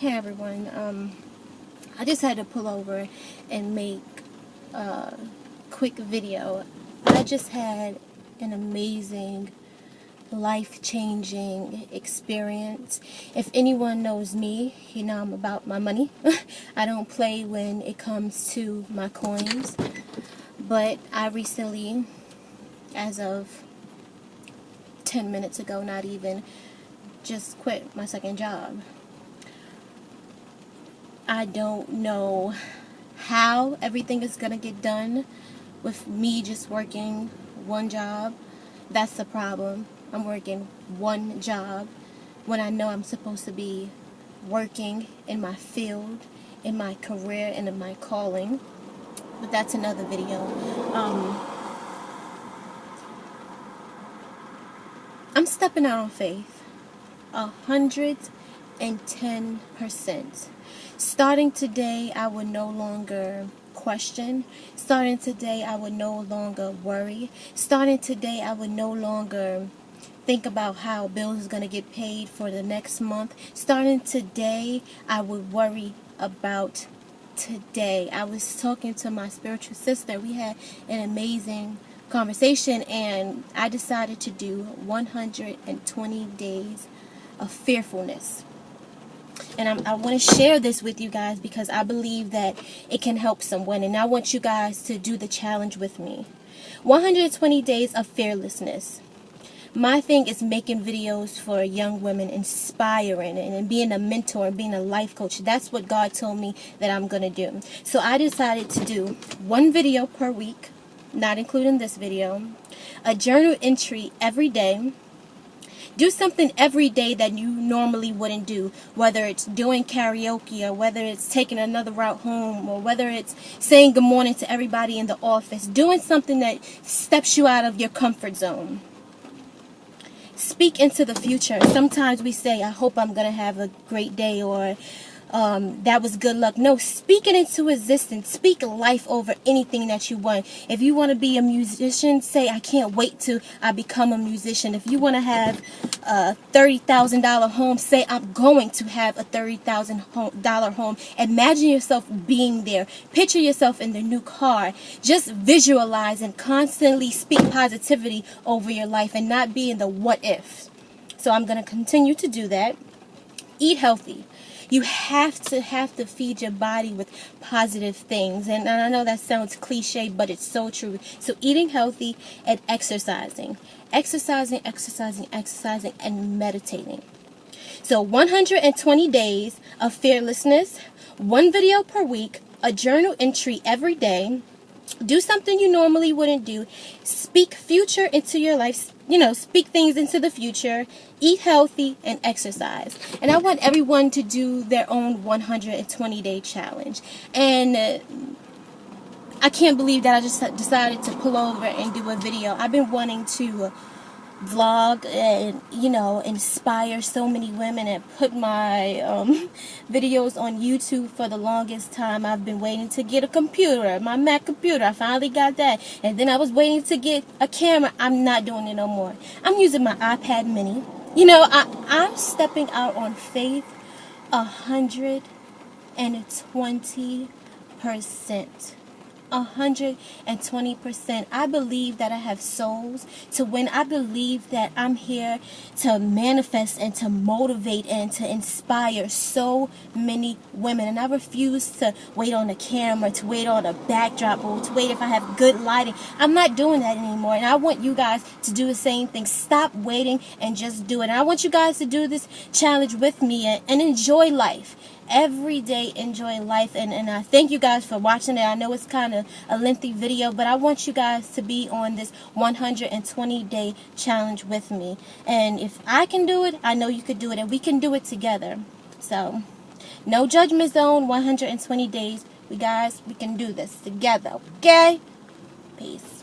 Hey everyone, I just had to pull over and make a quick video. I just had an amazing, life-changing experience. If anyone knows me, you know I'm about my money. I don't play when it comes to my coins. But I recently, as of 10 minutes ago, not even, just quit my second job. I don't know how everything is going to get done with me just working one job. That's the problem. I'm working one job when I know I'm supposed to be working in my field, in my career, and in my calling. But that's another video. I'm stepping out on faith. 110%. Starting today, I would no longer question. Starting today, I would no longer worry. Starting today, I would no longer think about how bills is going to get paid for the next month. Starting today, I would worry about today. I was talking to my spiritual sister. We had an amazing conversation, and I decided to do 120 days of fearfulness. And I want to share this with you guys because I believe that it can help someone. And I want you guys to do the challenge with me. 120 days of fearlessness. My thing is making videos for young women, inspiring and being a mentor and being a life coach. That's what God told me that I'm going to do. So I decided to do one video per week, not including this video, a journal entry every day. Do something every day that you normally wouldn't do, whether it's doing karaoke or whether it's taking another route home or whether it's saying good morning to everybody in the office. Doing something that steps you out of your comfort zone. Speak into the future. Sometimes we say, I hope I'm going to have a great day, or that was good luck. No, speak it into existence. Speak life over anything that you want. If you want to be a musician, say, I can't wait till I become a musician. If you want to have a $30,000 home, say, I'm going to have a $30,000 home. Imagine yourself being there. Picture yourself in the new car. Just visualize and constantly speak positivity over your life and not be in the what if. So I'm going to continue to do that. Eat healthy. You have to feed your body with positive things. And I know that sounds cliche, but it's so true. So eating healthy and exercising. Exercising, and meditating. So 120 days of fearlessness, one video per week, a journal entry every day. Do something you normally wouldn't do. Speak future into your life. Speak things into the future. Eat healthy and exercise. And I want everyone to do their own 120-day challenge. And I can't believe that I just decided to pull over and do a video. I've been wanting to vlog and inspire so many women and put my videos on YouTube for the longest time. I've been waiting to get a computer, my Mac computer. I finally got that, and then I was waiting to get a camera. I'm not doing it no more. I'm using my iPad mini. I'm stepping out on faith 120%. 120%. I believe that I have souls to win. I believe that I'm here to manifest and to motivate and to inspire so many women. And I refuse to wait on the camera, to wait on a backdrop, or to wait if I have good lighting. I'm not doing that anymore. And I want you guys to do the same thing. Stop waiting and just do it. And I want you guys to do this challenge with me and enjoy life. Every day, enjoy life. And I thank you guys for watching it. I know it's kind of a lengthy video, but I want you guys to be on this 120-day challenge with me. And if I can do it, I know you could do it, and we can do it together. So, no judgment zone, 120 days. We can do this together, okay? Peace.